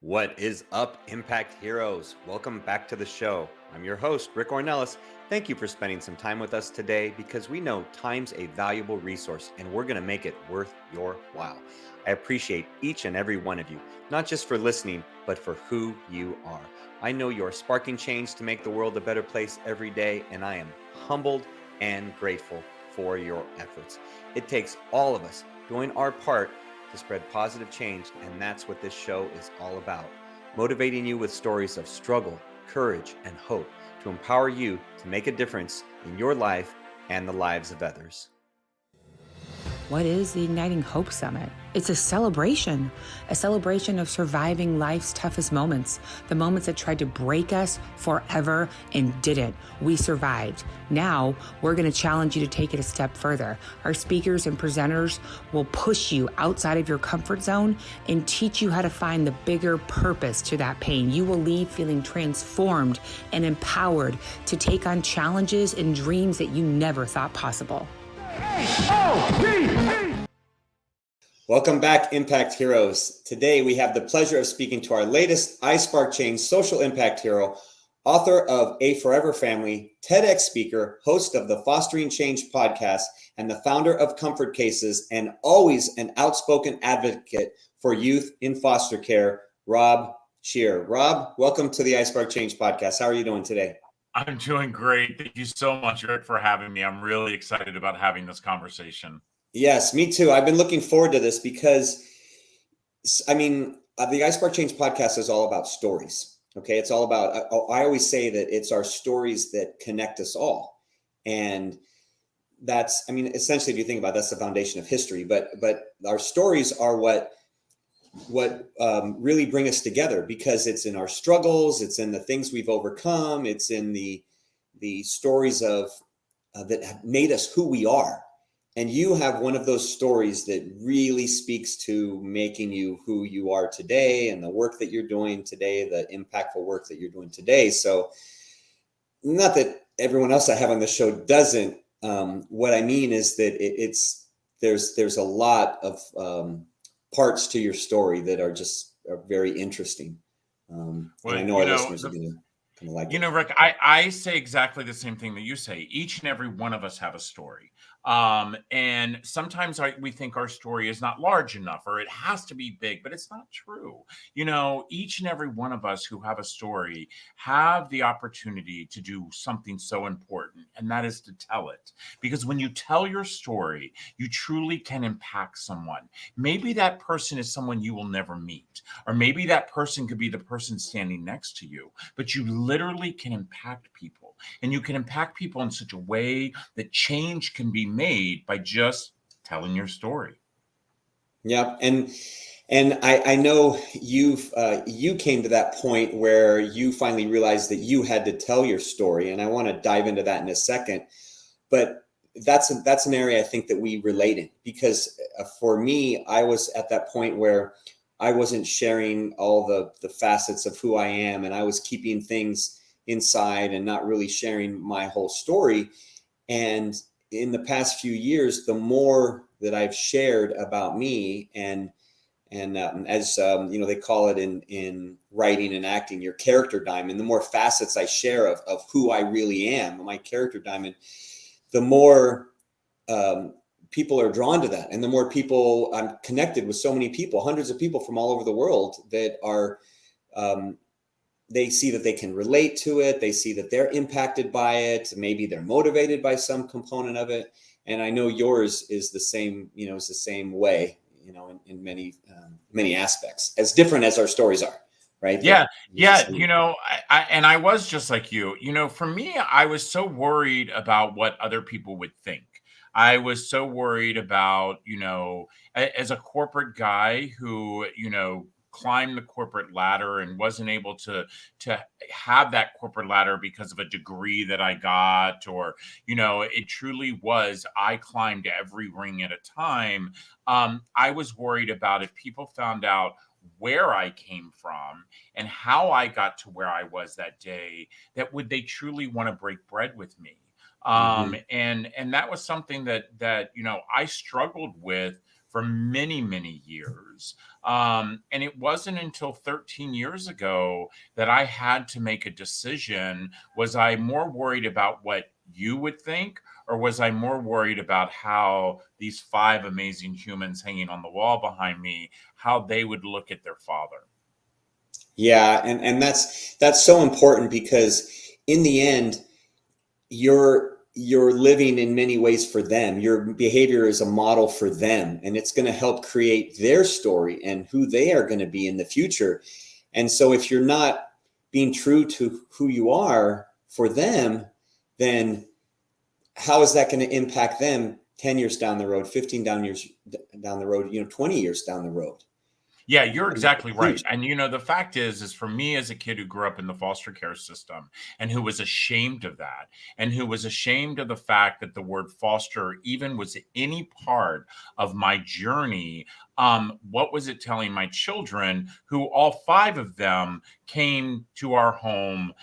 What is up, Impact Heroes? Welcome back to the show. I'm your host, Rick Ornelas. Thank you for spending some time with us today because we know time's a valuable resource and we're going to make it worth your while. I appreciate each and every one of you, not just for listening, but for who you are. I know you're sparking change to make the world a better place every day, and I am humbled and grateful for your efforts. It takes all of us doing our part to spread positive change, and that's what this show is all about. Motivating you with stories of struggle, courage, and hope to empower you to make a difference in your life and the lives of others. What is the Igniting Hope Summit? It's a celebration of surviving life's toughest moments, the moments that tried to break us forever and didn't. We survived. Now, we're going to challenge you to take it a step further. Our speakers and presenters will push you outside of your comfort zone and teach you how to find the bigger purpose to that pain. You will leave feeling transformed and empowered to take on challenges and dreams that you never thought possible. Welcome back, Impact Heroes. Today we have the pleasure of speaking to our latest iSpark Change social impact hero, author of A Forever Family, TEDx speaker, host of the Fostering Change podcast, and the founder of Comfort Cases, and always an outspoken advocate for youth in foster care, Rob Scheer. Rob, welcome to the iSpark Change podcast. How are you doing today? I'm doing great. Thank you so much, Rick, for having me. I'm really excited about having this conversation. Yes, me too. I've been looking forward to this because, the iSpark Change podcast is all about stories. Okay, it's all about, I always say that it's our stories that connect us all. And that's, essentially, if you think about it, that's the foundation of history. But our stories are what really bring us together, because it's in our struggles, it's in the things we've overcome, it's in the stories of that have made us who we are. And you have one of those stories that really speaks to making you who you are today, and the work that you're doing today, the impactful work that you're doing today. So not that everyone else I have on the show doesn't. What I mean is that there's a lot of parts to your story that are very interesting. And I know our listeners are going to kind of like it. Rick, I say exactly the same thing that you say. Each and every one of us have a story. And sometimes we think our story is not large enough, or it has to be big, but it's not true. Each and every one of us who have a story have the opportunity to do something so important, and that is to tell it. Because when you tell your story, you truly can impact someone. Maybe that person is someone you will never meet, or maybe that person could be the person standing next to you, but you literally can impact people. And you can impact people in such a way that change can be made by just telling your story. Yeah. And I know you came to that point where you finally realized that you had to tell your story. And I want to dive into that in a second. But that's an area I think that we relate in, because for me, I was at that point where I wasn't sharing all the facets of who I am, and I was keeping things inside and not really sharing my whole story. And in the past few years, the more that I've shared about me, and as they call it in writing and acting, your character diamond, the more facets I share of who I really am, my character diamond, the more people are drawn to that. And the more people, I'm connected with so many people, hundreds of people from all over the world that are, they see that they can relate to it. They see that they're impacted by it. Maybe they're motivated by some component of it. And I know yours is the same, is the same way, in many aspects, as different as our stories are. Right. Yeah. I was just like you. For me, I was so worried about what other people would think. I was so worried about, as a corporate guy who, climbed the corporate ladder and wasn't able to have that corporate ladder because of a degree that I got, or, it truly was, I climbed every ring at a time. I was worried about if people found out where I came from and how I got to where I was that day, that would they truly want to break bread with me? And that was something that I struggled with for many, many years. And it wasn't until 13 years ago that I had to make a decision. Was I more worried about what you would think, or was I more worried about how these 5 amazing humans hanging on the wall behind me, how they would look at their father? Yeah, and that's so important, because in the end, you're living in many ways for them. Your behavior is a model for them, and it's going to help create their story and who they are going to be in the future. And so if you're not being true to who you are for them, then how is that going to impact them 10 years down the road, 15 years down the road, 20 years down the road? Yeah, you're exactly right. Huge. And the fact is for me as a kid who grew up in the foster care system and who was ashamed of that, and who was ashamed of the fact that the word foster even was any part of my journey, what was it telling my children, who all 5 of them came to our home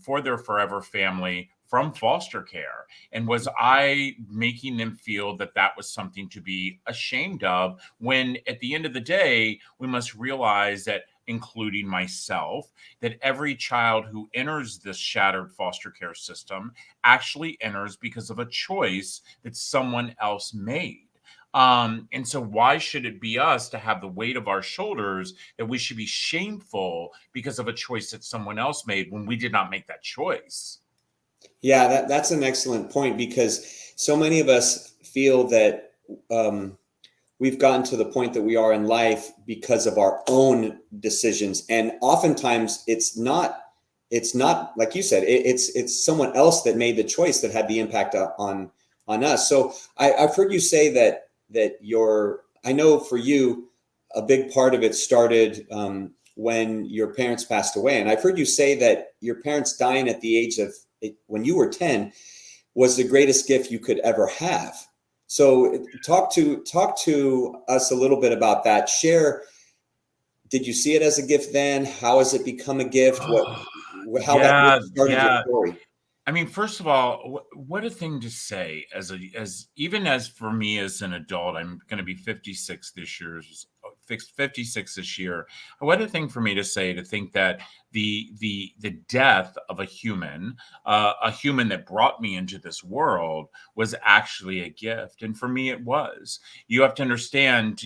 for their forever family from foster care? And was I making them feel that that was something to be ashamed of, when at the end of the day, we must realize that, including myself, that every child who enters this shattered foster care system actually enters because of a choice that someone else made. And so why should it be us to have the weight of our shoulders that we should be shameful because of a choice that someone else made when we did not make that choice? Yeah, that's an excellent point, because so many of us feel that we've gotten to the point that we are in life because of our own decisions, and oftentimes it's not like you said. It's someone else that made the choice that had the impact on us. So I've heard you say that I know for you, a big part of it started when your parents passed away, and I've heard you say that your parents dying at the age of when you were 10 was the greatest gift you could ever have. So talk to us a little bit about that. Share, did you see it as a gift then? How has it become a gift? How that Yeah, really started your yeah. story? I mean, first of all, what a thing to say, as even as for me as an adult. I'm going to be 56 this year, 56 this year. What a thing for me to say, to think that the death of a human that brought me into this world, was actually a gift. And for me, it was. You have to understand,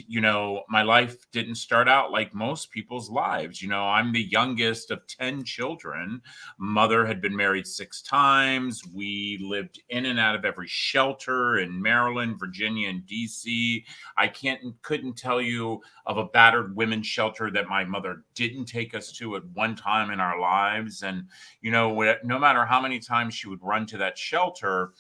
my life didn't start out like most people's lives. I'm the youngest of 10 children. Mother had been married 6 times. We lived in and out of every shelter in Maryland, Virginia, and DC. I couldn't tell you of a battered women's shelter that my mother didn't take us to at one time in our lives. And no matter how many times she would run to that shelter,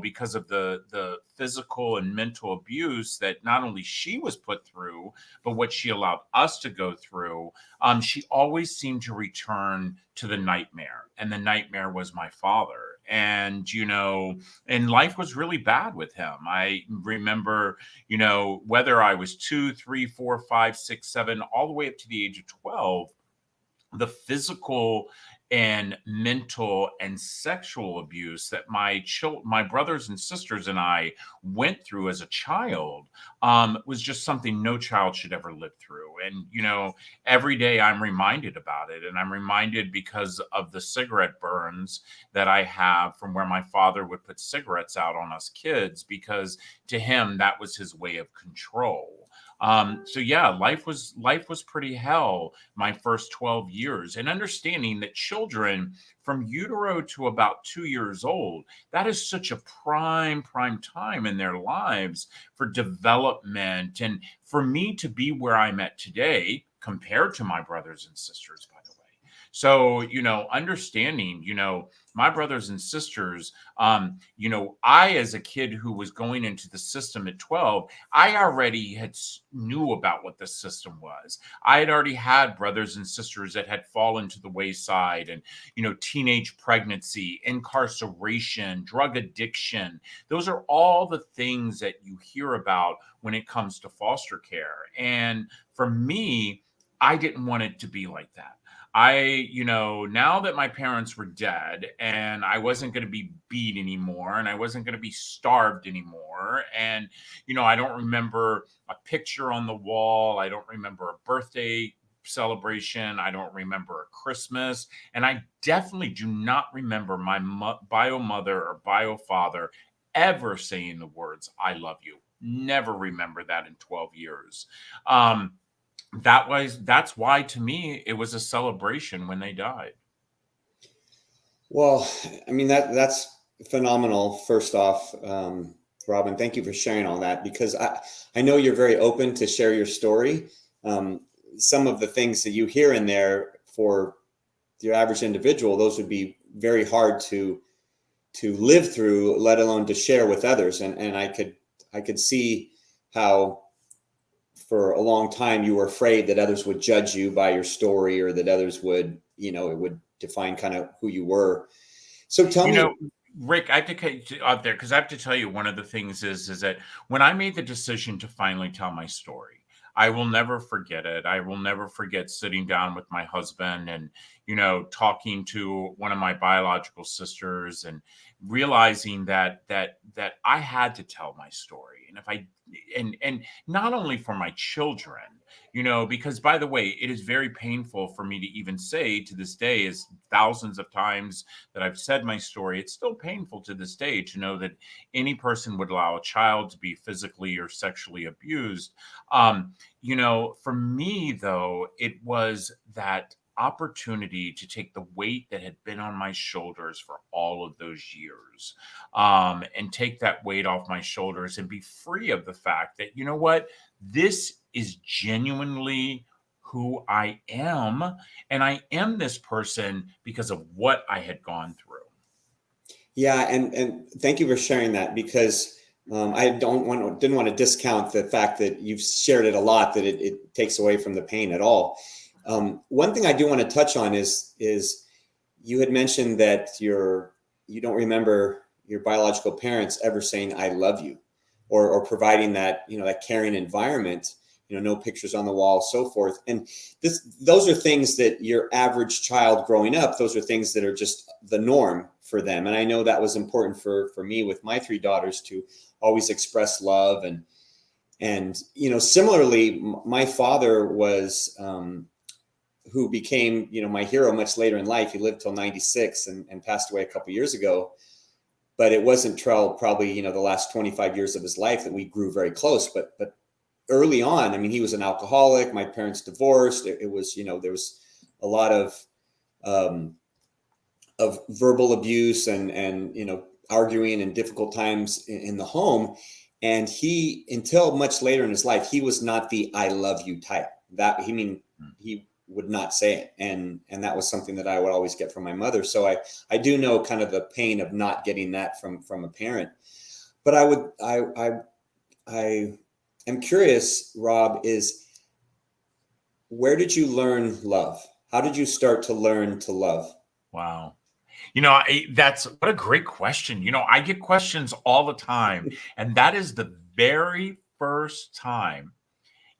because of the physical and mental abuse that not only she was put through, but what she allowed us to go through, she always seemed to return to the nightmare. And the nightmare was my father. And and life was really bad with him. I remember, whether I was 2, 3, 4, 5, 6, 7, all the way up to the age of 12, the physical and mental and sexual abuse that my brothers and sisters and I went through as a child, was just something no child should ever live through. And every day I'm reminded about it, and I'm reminded because of the cigarette burns that I have from where my father would put cigarettes out on us kids, because to him that was his way of control. So yeah, life was pretty hell my first 12 years. And understanding that children from utero to about 2 years old, that is such a prime time in their lives for development, and for me to be where I'm at today compared to my brothers and sisters, by the way. So, understanding, my brothers and sisters, I, as a kid who was going into the system at 12, I already knew about what the system was. I had already had brothers and sisters that had fallen to the wayside, and, teenage pregnancy, incarceration, drug addiction. Those are all the things that you hear about when it comes to foster care. And for me, I didn't want it to be like that. now that my parents were dead and I wasn't going to be beat anymore and I wasn't going to be starved anymore. And, I don't remember a picture on the wall. I don't remember a birthday celebration. I don't remember a Christmas. And I definitely do not remember my bio mother or bio father ever saying the words, "I love you." Never remember that in 12 years. That's why to me it was a celebration when they died. Well, I mean, that's phenomenal. First off, Robin, thank you for sharing all that, because I know you're very open to share your story. Some of the things that you hear in there for your average individual, those would be very hard to live through, let alone to share with others. And I could see how for a long time you were afraid that others would judge you by your story, or that others would, it would define kind of who you were. So tell me. Rick, I have to cut you out there because I have to tell you, one of the things is that when I made the decision to finally tell my story, I will never forget it. I will never forget sitting down with my husband and, talking to one of my biological sisters and realizing that I had to tell my story. And if I and not only for my children, because by the way, it is very painful for me to even say to this day, as thousands of times that I've said my story, it's still painful to this day to know that any person would allow a child to be physically or sexually abused. For me, though, it was that opportunity to take the weight that had been on my shoulders for all of those years, and take that weight off my shoulders and be free of the fact that, what, this is genuinely who I am. And I am this person because of what I had gone through. Yeah. And thank you for sharing that, because I didn't want to discount the fact that you've shared it a lot, that it takes away from the pain at all. One thing I do want to touch on is you had mentioned that you don't remember your biological parents ever saying, "I love you," or providing that, that caring environment, no pictures on the wall, so forth. And those are things that your average child growing up, those are things that are just the norm for them. And I know that was important for me with my three daughters, to always express love. And similarly, my father was, who became, my hero much later in life. He lived till 96 and passed away a couple of years ago. But it wasn't till probably, the last 25 years of his life that we grew very close. But early on, I mean, he was an alcoholic. My parents divorced. It was, there was a lot of verbal abuse and arguing and difficult times in the home. And until much later in his life, he was not the "I love you" type. He would not say it. And that was something that I would always get from my mother. So I do know kind of the pain of not getting that from a parent. But I am curious, Rob, is where did you learn love? How did you start to learn to love? Wow. That's what a great question. I get questions all the time. And that is the very first time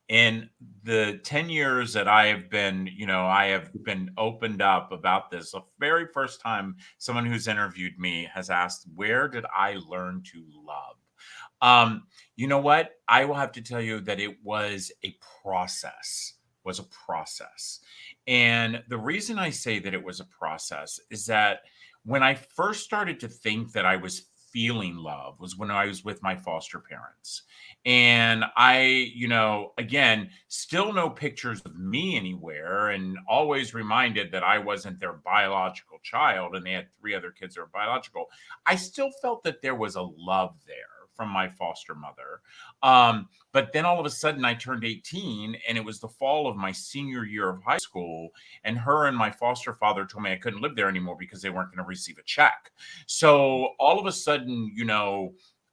in the 10 years that I have been opened up about this. The very first time someone who's interviewed me has asked, where did I learn to love? You know what? I will have to tell you that it was a process. And the reason I say that it was a process is that when I first started to think that I was feeling love was when I was with my foster parents. And I, again, still no pictures of me anywhere, and always reminded that I wasn't their biological child and they had three other kids that were biological. I still felt that there was a love there from my foster mother. But then all of a sudden I turned 18, and it was the fall of my senior year of high school. And her and my foster father told me I couldn't live there anymore because they weren't going to receive a check. So all of a sudden,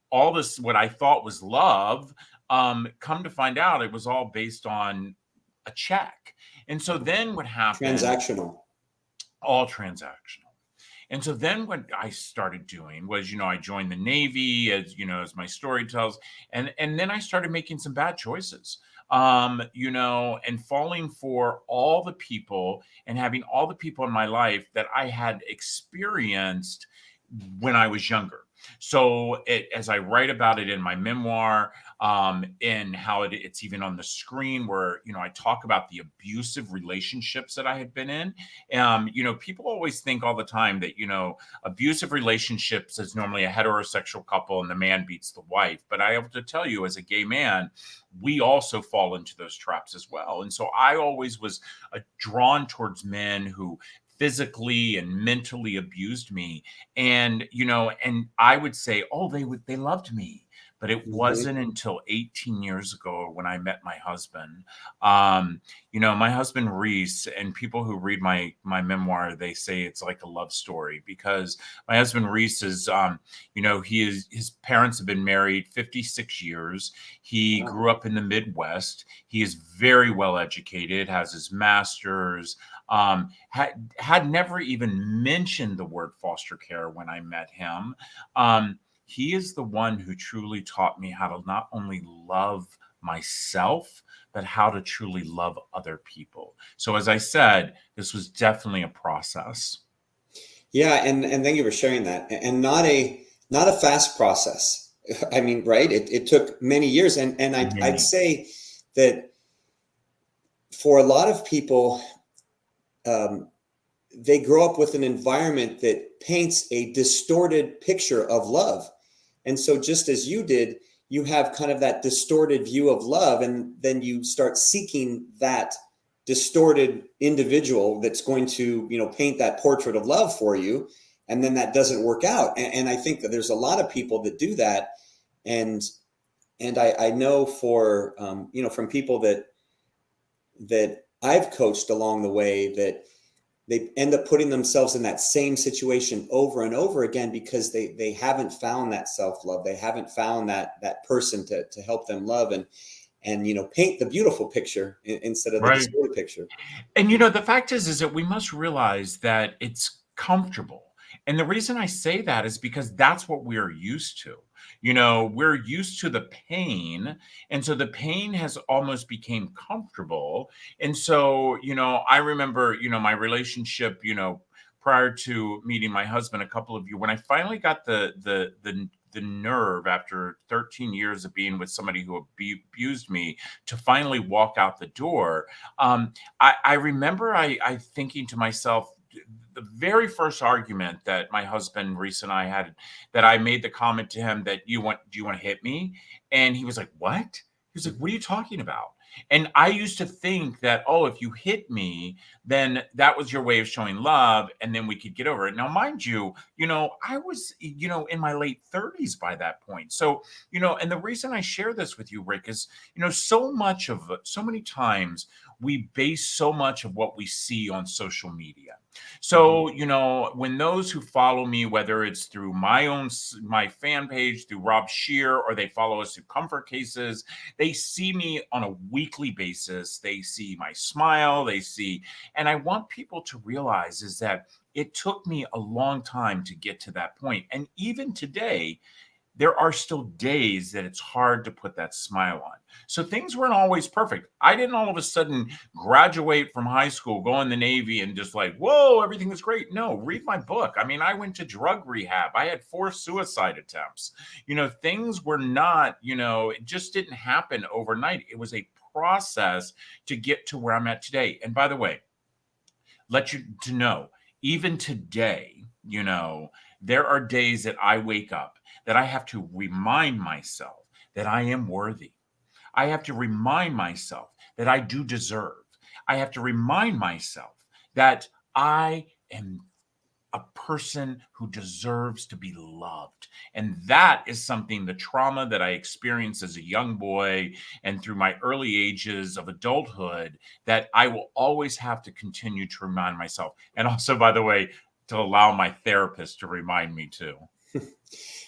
all this, what I thought was love, come to find out it was all based on a check. And so then what happened? Transactional. All transactional. And so then what I started doing was, I joined the Navy, as my story tells, and then I started making some bad choices. and falling for all the people and having all the people in my life that I had experienced when I was younger. So as I write about it in my memoir, and how it's even on the screen where, I talk about the abusive relationships that I had been in. People always think all the time that, abusive relationships is normally a heterosexual couple and the man beats the wife. But I have to tell you, as a gay man, we also fall into those traps as well. And so I always was drawn towards men who physically and mentally abused me. And I would say, oh, they loved me. But it Mhm. wasn't until 18 years ago when I met my husband. My husband Reece, and people who read my memoir, they say it's like a love story, because my husband Reece is, his parents have been married 56 years. He Wow. grew up in the Midwest. He is very well educated, has his master's. Had never even mentioned the word foster care when I met him. He is the one who truly taught me how to not only love myself, but how to truly love other people. So, as I said, this was definitely a process. Yeah, and thank you for sharing that. And not a fast process. I mean, right? It took many years, and I'd Many. say that for a lot of people, um, they grow up with an environment that paints a distorted picture of love. And so, just as you did, you have kind of that distorted view of love, and then you start seeking that distorted individual that's going to, paint that portrait of love for you. And then that doesn't work out. And I think that there's a lot of people that do that. And I know from people that I've coached along the way, that they end up putting themselves in that same situation over and over again, because they haven't found that self-love. They haven't found that person to help them love and paint the beautiful picture instead of the Right. distorted picture. And the fact is that we must realize that it's comfortable. And the reason I say that is because that's what we're used to. We're used to the pain. And so the pain has almost became comfortable. And so, I remember, my relationship, prior to meeting my husband, a couple of years, when I finally got the nerve after 13 years of being with somebody who abused me to finally walk out the door. I remember I thinking to myself, the very first argument that my husband Reese and I had, that I made the comment to him that do you want to hit me? And he was like, what? He was like, what are you talking about? And I used to think that, oh, if you hit me, then that was your way of showing love, and then we could get over it. Now, mind you, I was, in my late 30s by that point. So, and the reason I share this with you, Rick, is, so many times we base so much of what we see on social media. Mhm. So, when those who follow me, whether it's through my fan page, through Rob Scheer, or they follow us through Comfort Cases, they see me on a weekly basis. They see my smile, and I want people to realize is that it took me a long time to get to that point. And even today, there are still days that it's hard to put that smile on. So things weren't always perfect. I didn't all of a sudden graduate from high school, go in the Navy, and just like, whoa, everything is great. No, read my book. I mean, I went to drug rehab. I had 4 suicide attempts. Things were not, it just didn't happen overnight. It was a process to get to where I'm at today. And by the way, let you to know, even today, there are days that I wake up that I have to remind myself that I am worthy. I have to remind myself that I do deserve. I have to remind myself that I am a person who deserves to be loved. And that is something, the trauma that I experienced as a young boy and through my early ages of adulthood, that I will always have to continue to remind myself. And also, by the way, to allow my therapist to remind me too.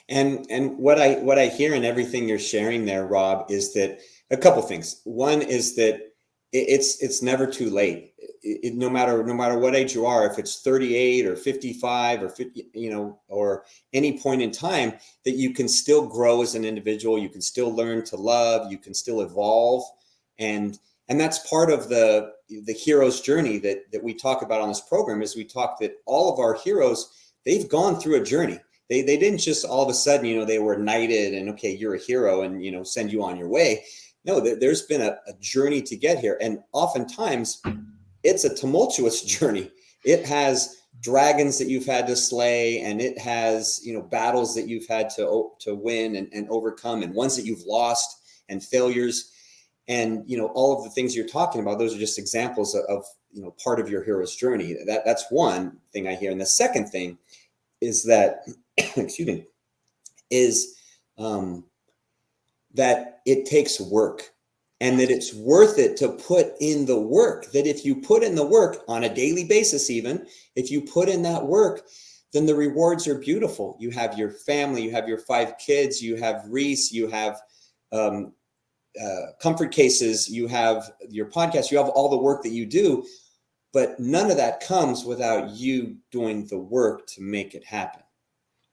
And what I hear in everything you're sharing there, Rob, is that a couple things. One is that it's never too late. No matter what age you are, if it's 38 or 55 or 50, or any point in time, that you can still grow as an individual. You can still learn to love. You can still evolve. And that's part of the hero's journey that we talk about on this program. Is we talk that all of our heroes, they've gone through a journey. They didn't just all of a sudden, they were knighted and, okay, you're a hero, and, send you on your way. No, there's been a journey to get here. And oftentimes it's a tumultuous journey. It has dragons that you've had to slay, and it has, battles that you've had to win and overcome, and ones that you've lost, and failures. And, all of the things you're talking about, those are just examples of part of your hero's journey. That's one thing I hear. And the second thing is that, excuse me, is that it takes work, and that it's worth it to put in the work. That if you put in the work on a daily basis, even if you put in that work, then the rewards are beautiful. You have your family, you have your 5 kids, you have Reece, you have comfort cases, you have your podcast, you have all the work that you do, but none of that comes without you doing the work to make it happen.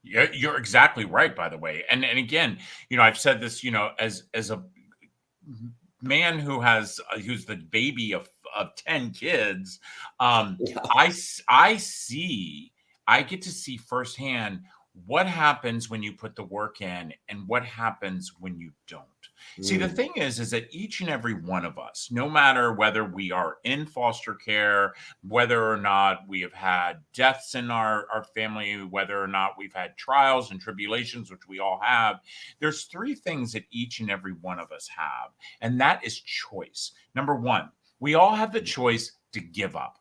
Yeah, you're exactly right, by the way. And again, I've said this, as a man who's the baby of 10 kids, Yeah. I get to see firsthand what happens when you put the work in and what happens when you don't. See, the thing is that each and every one of us, no matter whether we are in foster care, whether or not we have had deaths in our family, whether or not we've had trials and tribulations, which we all have, there's 3 things that each and every one of us have, and that is choice. Number 1, we all have the choice to give up.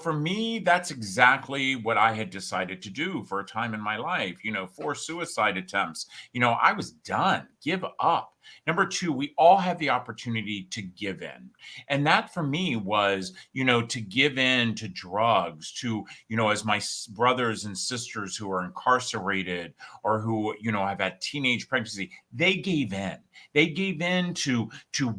For me, that's exactly what I had decided to do for a time in my life. 4 suicide attempts. I was done. Give up. Number 2, we all have the opportunity to give in. And that for me was, to give in to drugs, to, as my brothers and sisters who are incarcerated or who, have had teenage pregnancy, they gave in. They gave in to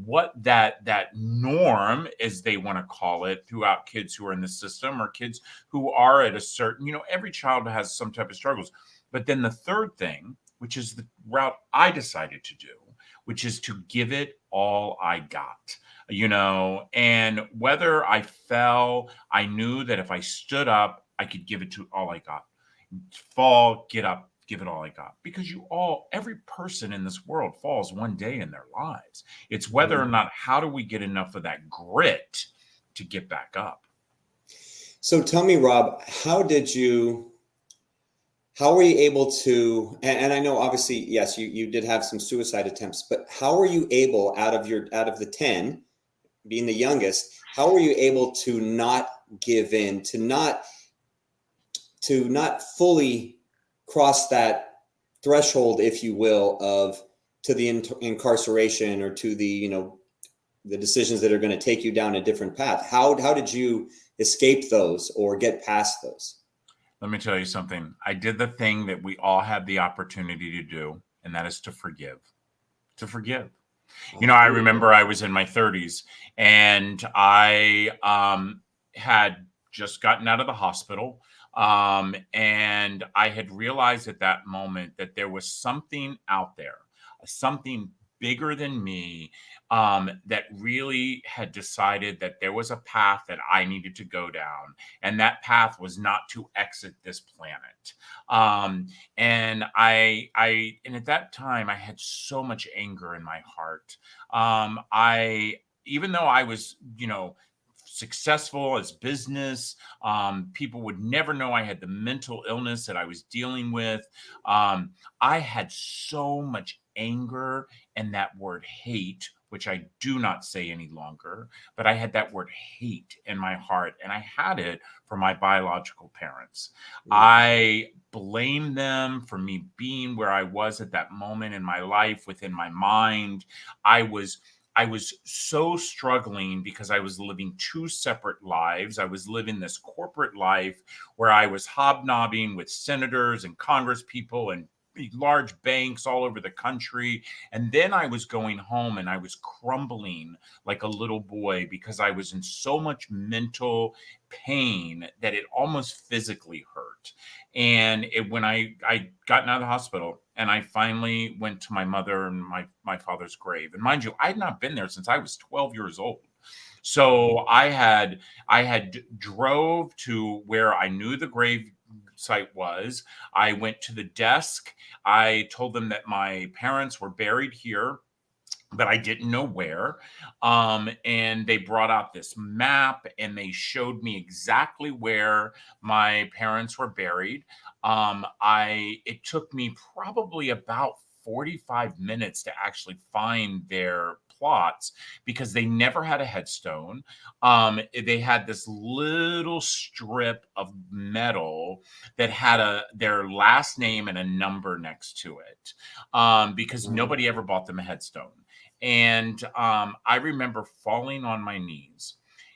what that norm, as they want to call it, throughout kids who are in the system or kids who are at a certain, every child has some type of struggles. But then the third thing, which is the route I decided to do, which is to give it all I got, and whether I fell, I knew that if I stood up, I could give it to all I got. Fall, get up, give it all I got. Because every person in this world falls one day in their lives. It's whether or not, how do we get enough of that grit to get back up? So tell me, Rob, how were you able to, and I know obviously, yes, you did have some suicide attempts, but how were you able, out of the 10, being the youngest, how were you able to not give in, to not fully cross that threshold, if you will, to the incarceration or to the, the decisions that are going to take you down a different path? How did you escape those or get past those? Let me tell you something. I did the thing that we all have the opportunity to do, and that is to forgive. To forgive. I remember I was in my 30s, and I had just gotten out of the hospital, and I had realized at that moment that there was something out there, something bigger than me, that really had decided that there was a path that I needed to go down. And that path was not to exit this planet. And at that time, I had so much anger in my heart. Even though I was, successful as business, people would never know I had the mental illness that I was dealing with. I had so much anger and that word hate, which I do not say any longer, but I had that word hate in my heart, and I had it for my biological parents. I blame them for me being where I was at that moment in my life, within my mind. I was so struggling because I was living 2 separate lives. I was living this corporate life where I was hobnobbing with senators and congresspeople and large banks all over the country. And then I was going home and I was crumbling like a little boy because I was in so much mental pain that it almost physically hurt. And when I got out of the hospital and I finally went to my mother and my father's grave. And mind you, I had not been there since I was 12 years old. So I had drove to where I knew the grave site was. I went to the desk. I told them that my parents were buried here, but I didn't know where. And they brought out this map and they showed me exactly where my parents were buried. It took me probably about 45 minutes to actually find their plots because they never had a headstone. They had this little strip of metal that had their last name and a number next to it, because nobody ever bought them a headstone. And I remember falling on my knees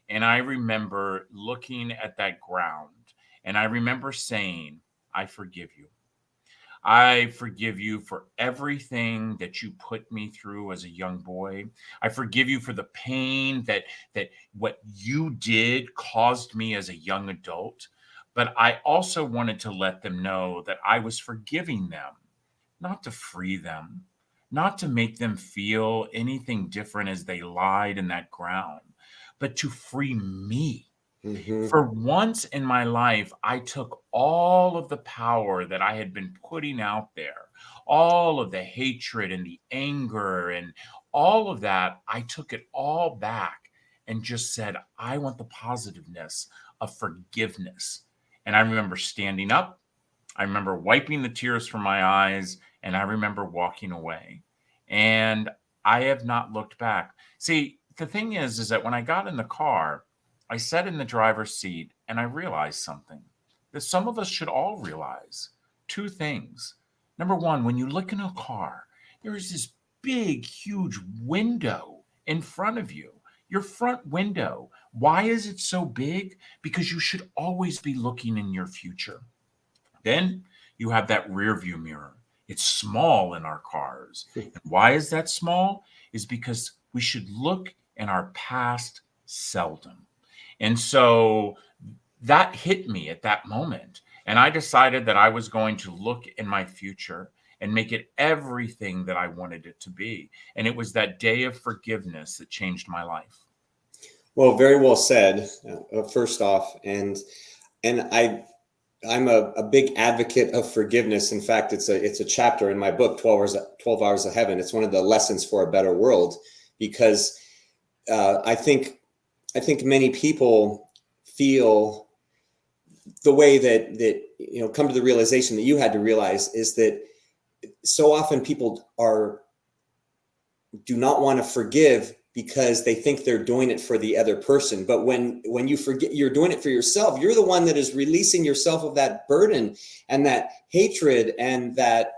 and I remember looking at that ground and I remember saying, I forgive you. I forgive you for everything that you put me through as a young boy. I forgive you for the pain that what you did caused me as a young adult. But I also wanted to let them know that I was forgiving them, not to free them, not to make them feel anything different as they lied in that ground, but to free me. Mm-hmm. For once in my life, I took all of the power that I had been putting out there, all of the hatred and the anger and all of that. I took it all back and just said, I want the positiveness of forgiveness. And I remember standing up. I remember wiping the tears from my eyes, and I remember walking away. And I have not looked back. See, the thing is that when I got in the car, I sat in the driver's seat and I realized something that some of us should all realize. Two things. Number one, when you look in a car, there is this big, huge window in front of you, your front window. Why is it so big? Because you should always be looking in your future. Then you have that rear view mirror. It's small in our cars. And why is that small? Is because we should look in our past seldom. And so that hit me at that moment. And I decided that I was going to look in my future and make it everything that I wanted it to be. And it was that day of forgiveness that changed my life. Well, very well said. First off, and I'm a big advocate of forgiveness. In fact, it's a chapter in my book, 12 Hours of Heaven. It's one of the lessons for a better world, because I think many people feel the way that come to the realization that you had to realize is that so often people do not want to forgive because they think they're doing it for the other person. But when you forget, you're doing it for yourself. You're the one that is releasing yourself of that burden and that hatred and that,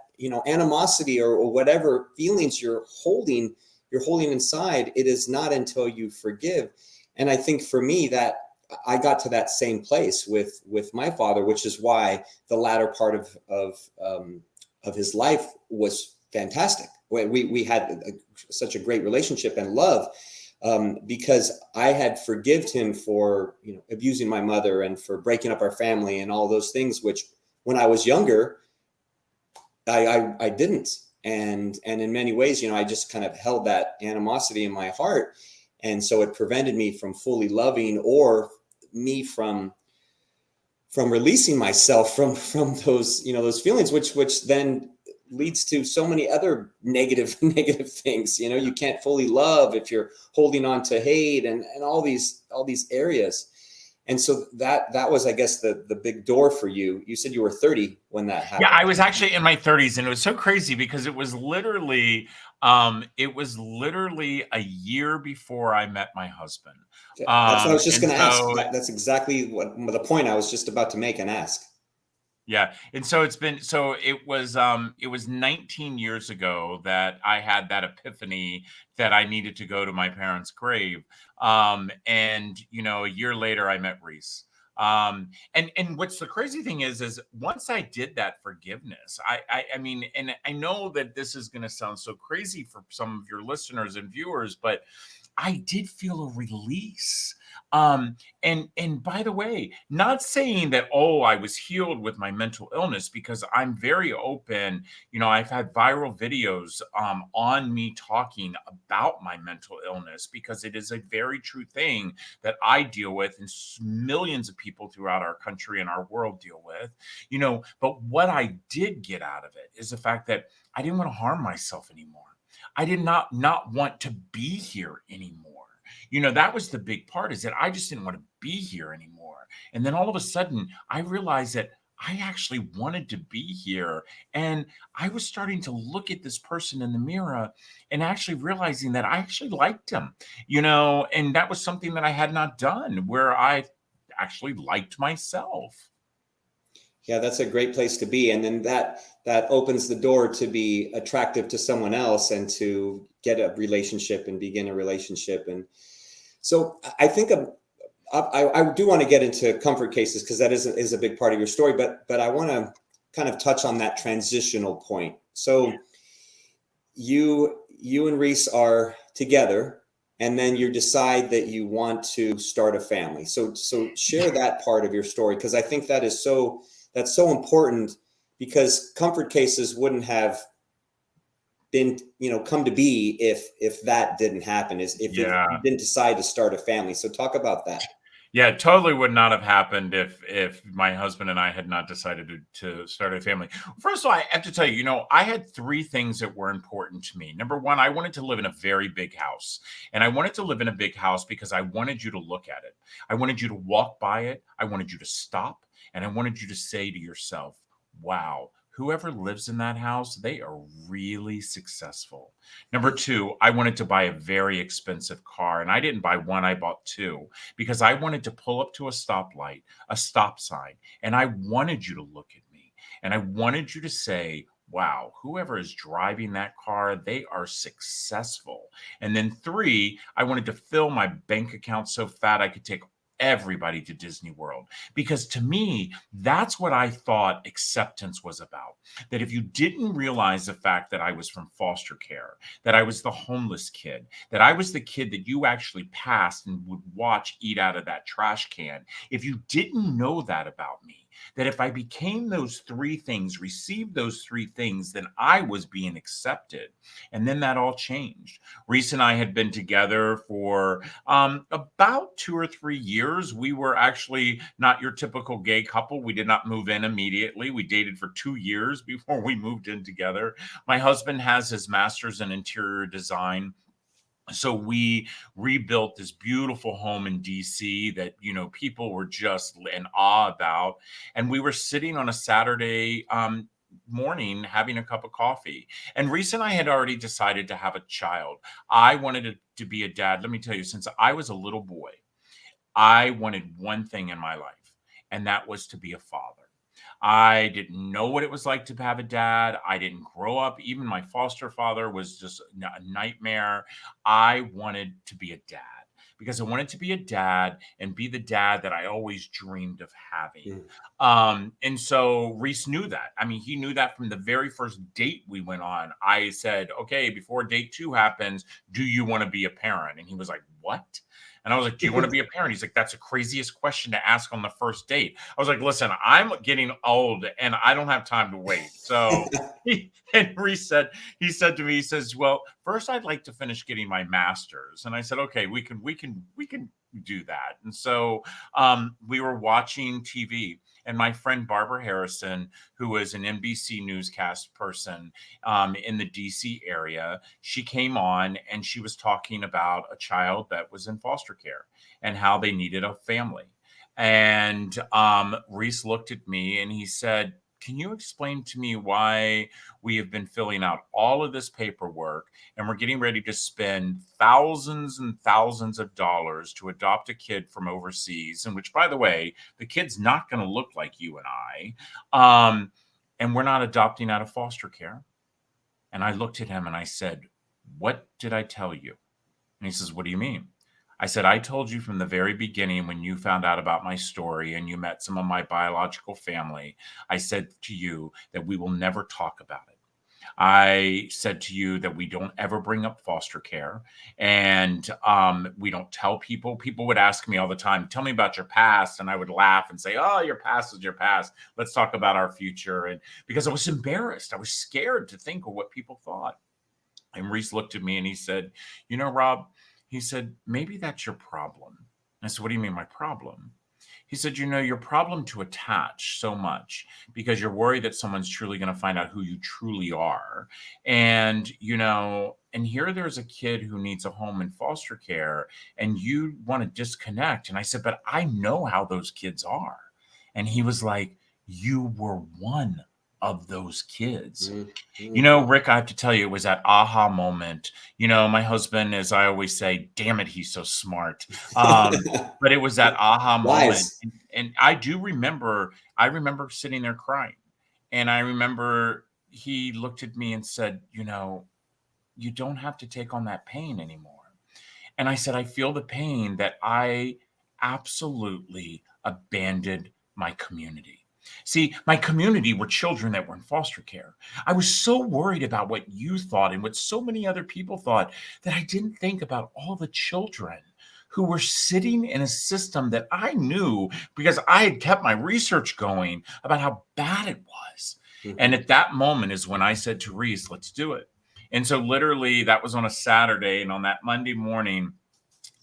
animosity or whatever feelings you're holding inside. It is not until you forgive. And I think for me that I got to that same place with my father, which is why the latter part of his life was fantastic. We had such a great relationship and love, because I had forgived him for abusing my mother and for breaking up our family and all those things, which when I was younger, I didn't. And in many ways, I just kind of held that animosity in my heart. And so it prevented me from fully loving, or me from releasing myself from those, those feelings, which then leads to so many other negative things. You can't fully love if you're holding on to hate and all these areas. And so that was, I guess, the big door for you. You said you were 30 when that happened. Yeah, I was actually in my 30s, and it was so crazy because it was literally a year before I met my husband. That's what I was just going to ask. So That's exactly what the point I was just about to make and ask. yeah. And so it was 19 years ago that I had that epiphany that I needed to go to my parents' grave. And a year later I met Reece. And what's the crazy thing is once I did that forgiveness, I mean, and I know that this is going to sound so crazy for some of your listeners and viewers, but I did feel a release. And by the way, not saying that, oh, I was healed with my mental illness, because I'm very open. I've had viral videos on me talking about my mental illness, because it is a very true thing that I deal with, and millions of people throughout our country and our world deal with. But what I did get out of it is the fact that I didn't want to harm myself anymore. I did not want to be here anymore. That was the big part, is that I just didn't want to be here anymore. And then all of a sudden, I realized that I actually wanted to be here. And I was starting to look at this person in the mirror and actually realizing that I actually liked him, and that was something that I had not done, where I actually liked myself. Yeah, that's a great place to be. And then that opens the door to be attractive to someone else and to get a relationship and begin a relationship. And so I think I do want to get into comfort cases, because that is a big part of your story. But I want to kind of touch on that transitional point. So you and Reece are together, and then you decide that you want to start a family. So share that part of your story, because I think that's so important, because comfort cases wouldn't have been, come to be if that didn't happen, if you didn't decide to start a family. So talk about that. Yeah, it totally would not have happened if my husband and I had not decided to start a family. First of all, I have to tell you, I had three things that were important to me. Number one, I wanted to live in a very big house. And I wanted to live in a big house because I wanted you to look at it. I wanted you to walk by it. I wanted you to stop. And I wanted you to say to yourself, wow, whoever lives in that house, they are really successful. Number two, I wanted to buy a very expensive car. And I didn't buy one, I bought two, because I wanted to pull up to a stoplight, a stop sign, and I wanted you to look at me. And I wanted you to say, wow, whoever is driving that car, they are successful. And then three, I wanted to fill my bank account so fat I could take everybody to Disney World, because to me, that's what I thought acceptance was about. That if you didn't realize the fact that I was from foster care, that I was the homeless kid, that I was the kid that you actually passed and would watch eat out of that trash can, if you didn't know that about me, that if I became those three things, received those three things, then I was being accepted. And then that all changed. Reece and I had been together for about 2 or 3 years. We were actually not your typical gay couple. We did not move in immediately. We dated for 2 years before we moved in together. My husband has his master's in interior design. So we rebuilt this beautiful home in DC that, people were just in awe about. And we were sitting on a Saturday morning having a cup of coffee. And Reece and I had already decided to have a child. I wanted to be a dad. Let me tell you, since I was a little boy, I wanted one thing in my life, and that was to be a father. I didn't know what it was like to have a dad. I didn't grow up. Even my foster father was just a nightmare. I wanted to be a dad, because I wanted to be a dad and be the dad that I always dreamed of having. And so Reece knew that. I mean, he knew that from the very first date we went on. I said, okay, before date 2 happens, do you want to be a parent? And he was like, what? And I was like, do you want to be a parent? He's like, that's the craziest question to ask on the first date. I was like, listen, I'm getting old and I don't have time to wait. So Reece said to me, he says, well, first I'd like to finish getting my master's. And I said, okay, we can do that. And so we were watching TV. And my friend Barbara Harrison, who is an NBC newscast person in the DC area, she came on and she was talking about a child that was in foster care and how they needed a family. And Reece looked at me and he said, can you explain to me why we have been filling out all of this paperwork and we're getting ready to spend thousands and thousands of dollars to adopt a kid from overseas, in which, by the way, the kid's not going to look like you and I, and we're not adopting out of foster care? And I looked at him and I said, what did I tell you? And he says, what do you mean? I said, I told you from the very beginning, when you found out about my story and you met some of my biological family, I said to you that we will never talk about it. I said to you that we don't ever bring up foster care, and we don't tell people. People would ask me all the time, "Tell me about your past," and I would laugh and say, "Oh, your past is your past. Let's talk about our future." And because I was embarrassed, I was scared to think of what people thought. And Reece looked at me and he said, "You know, Rob," he said, "maybe that's your problem." I said, "What do you mean, my problem?" He said, "You know, your problem to attach so much because you're worried that someone's truly going to find out who you truly are. And, and here there's a kid who needs a home in foster care and you want to disconnect." And I said, "But I know how those kids are." And he was like, "You were one of those kids." Rick, I have to tell you, it was that aha moment. My husband, as I always say, damn it, he's so smart. But it was that aha moment. Wise. And I remember sitting there crying. And I remember he looked at me and said, "You don't have to take on that pain anymore." And I said, "I feel the pain that I absolutely abandoned my community." See, my community were children that were in foster care. I was so worried about what you thought and what so many other people thought that I didn't think about all the children who were sitting in a system that I knew because I had kept my research going about how bad it was. And at that moment is when I said to Reece, "Let's do it." And so literally that was on a Saturday. And on that Monday morning,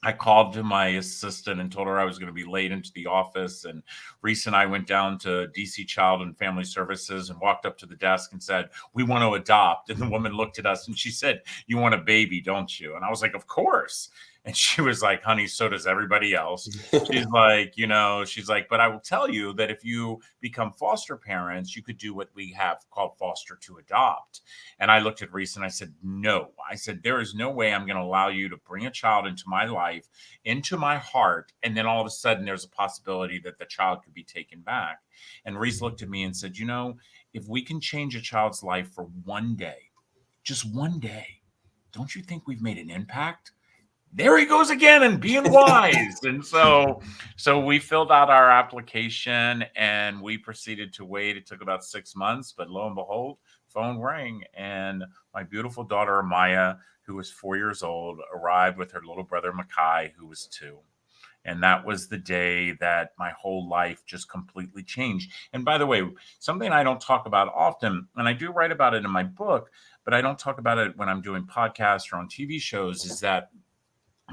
I called to my assistant and told her I was going to be late into the office. And Reece and I went down to DC Child and Family Services and walked up to the desk and said, "We want to adopt." And the woman looked at us and she said, "You want a baby, don't you?" And I was like, "Of course." And she was like, "Honey, so does everybody else." She's like, "But I will tell you that if you become foster parents, you could do what we have called foster to adopt." And I looked at Reece and I said, "No." I said, "There is no way I'm going to allow you to bring a child into my life, into my heart, and then all of a sudden there's a possibility that the child could be taken back." And Reece looked at me and said, "If we can change a child's life for one day, just one day, don't you think we've made an impact?" There he goes again and being wise. And so we filled out our application and we proceeded to wait. It took about 6 months, but lo and behold, phone rang and my beautiful daughter Amaya, who was 4 years old, arrived with her little brother Makai, who was 2. And that was the day that my whole life just completely changed. And by the way, something I don't talk about often, and I do write about it in my book, but I don't talk about it when I'm doing podcasts or on TV shows, is that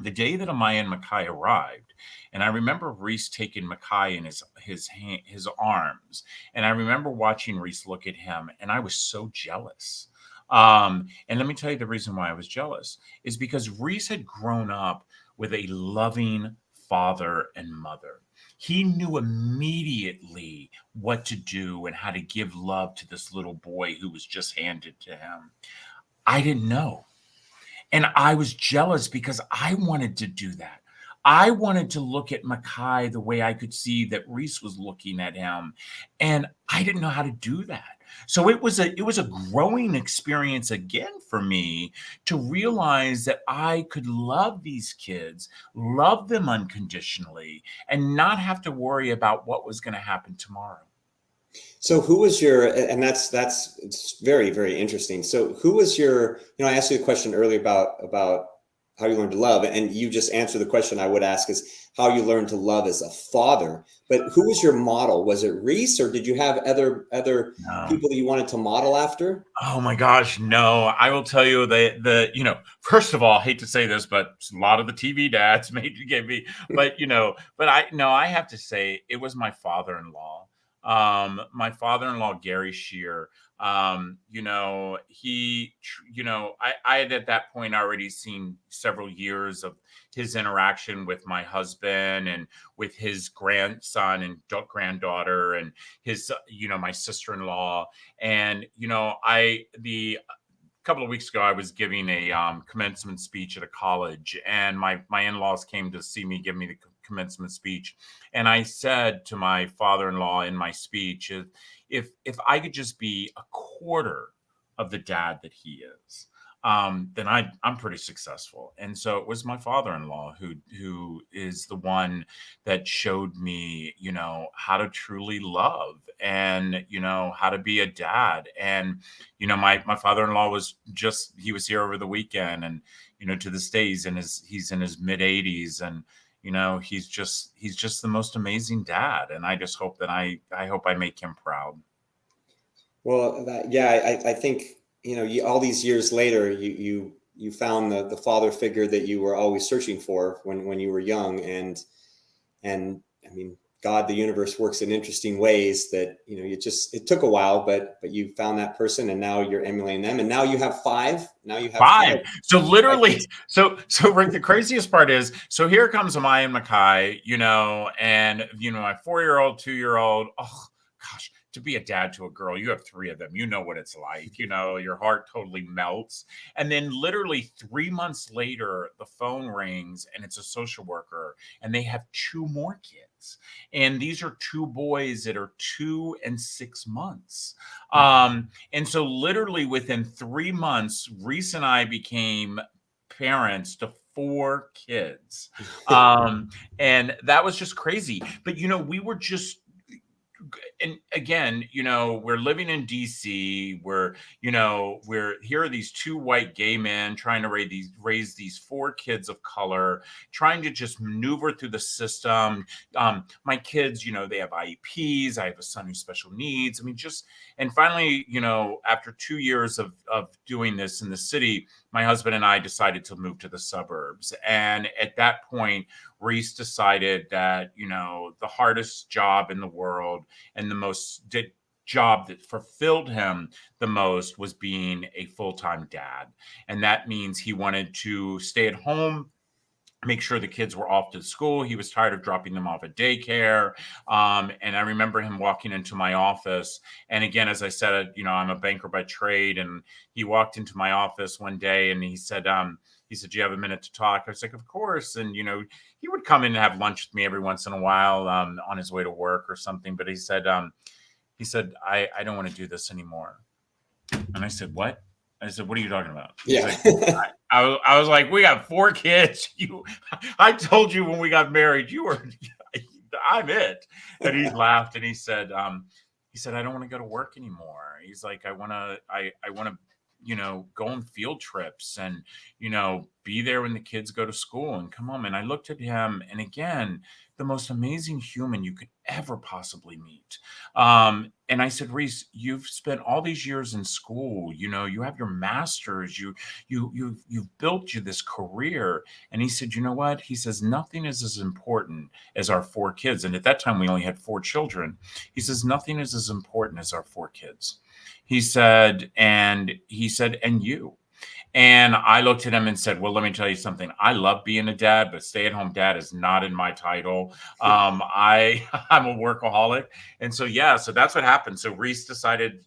the day that Amaya and Makai arrived, and I remember Reece taking Makai in his arms, and I remember watching Reece look at him, and I was so jealous. And let me tell you the reason why I was jealous is because Reece had grown up with a loving father and mother. He knew immediately what to do and how to give love to this little boy who was just handed to him. I didn't know. And I was jealous because I wanted to do that. I wanted to look at Makai the way I could see that Reece was looking at him. And I didn't know how to do that. So it was a growing experience again for me to realize that I could love these kids, love them unconditionally, and not have to worry about what was going to happen tomorrow. So who was and that's it's very, very interesting. So who was I asked you a question earlier about how you learn to love, and you just answered the question I would ask is how you learn to love as a father. But who was your model? Was it Reece, or did you have other people that you wanted to model after? Oh my gosh, no. I will tell you first of all, I hate to say this, but a lot of the TV dads made you give me, but I have to say it was my father-in-law. My father-in-law, Reece Sheer, I had at that point already seen several years of his interaction with my husband and with his grandson and granddaughter and his, my sister-in-law. And, a couple of weeks ago, I was giving a commencement speech at a college, and my in-laws came to see me give me the commencement speech. And I said to my father-in-law in my speech, if I could just be a quarter of the dad that he is, then I'm pretty successful. And so it was my father-in-law who is the one that showed me, how to truly love and, how to be a dad. And, my father-in-law he was here over the weekend, and, to this day he's in his mid 80s, and, he's just the most amazing dad. And I just hope that I hope I make him proud. Well, I think, all these years later, you found the father figure that you were always searching for when you were young. And I mean, God, the universe works in interesting ways that, it took a while, but you found that person, and now you're emulating them. And now you have five. Five. So literally, so Rick, the craziest part is, so here comes Amaya and Makai, and, my 4-year-old, 2-year-old, oh gosh, to be a dad to a girl, you have 3 of them, what it's like, your heart totally melts. And then literally 3 months later, the phone rings and it's a social worker, and they have 2 more kids. And these are 2 boys that are 2 and 6 months. And so literally within 3 months, Reece and I became parents to 4 kids. And that was just crazy. But, we were just, and again, we're living in DC. We're here are these 2 white gay men trying to raise these 4 kids of color, trying to just maneuver through the system. My kids, they have IEPs. I have a son who's special needs. I mean, and finally, after 2 years of doing this in the city, my husband and I decided to move to the suburbs. And at that point, Reece decided that, the hardest job in the world and the job that fulfilled him the most was being a full-time dad. And that means he wanted to stay at home, make sure the kids were off to school. He was tired of dropping them off at daycare. And I remember him walking into my office. And again, as I said, I'm a banker by trade. And he walked into my office one day and he said, do you have a minute to talk? I was like, of course. And, he would come in and have lunch with me every once in a while on his way to work or something. But he said, I don't want to do this anymore. And I said, what? I said, what are you talking about? Yeah. Like, I was like, we got 4 kids. I told you when we got married, I'm it. And he laughed and he said, I don't want to go to work anymore. He's like, I want to, go on field trips and, be there when the kids go to school and come home. And I looked at him, and again, the most amazing human you could ever possibly meet. And I said, Reece, you've spent all these years in school, you have your master's, you've built this career. And he said, you know what? He says, nothing is as important as our 4 kids. And at that time, we only had 4 children. He says, nothing is as important as our 4 kids. He said, and you. And I looked at him and said, well, let me tell you something. I love being a dad, but stay-at-home dad is not in my title. I'm a workaholic. And so, so that's what happened. So Reece decided,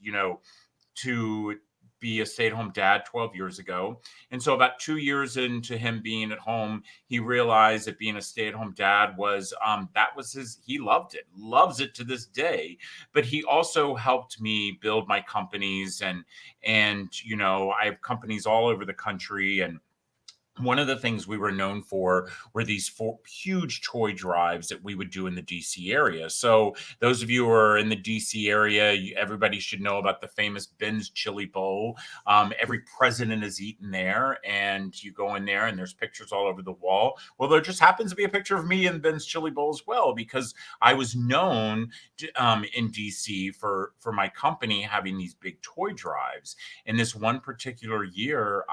to be a stay-at-home dad 12 years ago. And so about 2 years into him being at home, he realized that being a stay-at-home dad was, he loved it, loves it to this day. But he also helped me build my companies and, I have companies all over the country. And one of the things we were known for were these 4 huge toy drives that we would do in the DC area. So those of you who are in the DC area, everybody should know about the famous Ben's Chili Bowl. Every president has eaten there, and you go in there and there's pictures all over the wall. Well, there just happens to be a picture of me in Ben's Chili Bowl as well, because I was known in DC for my company having these big toy drives. And this one particular year,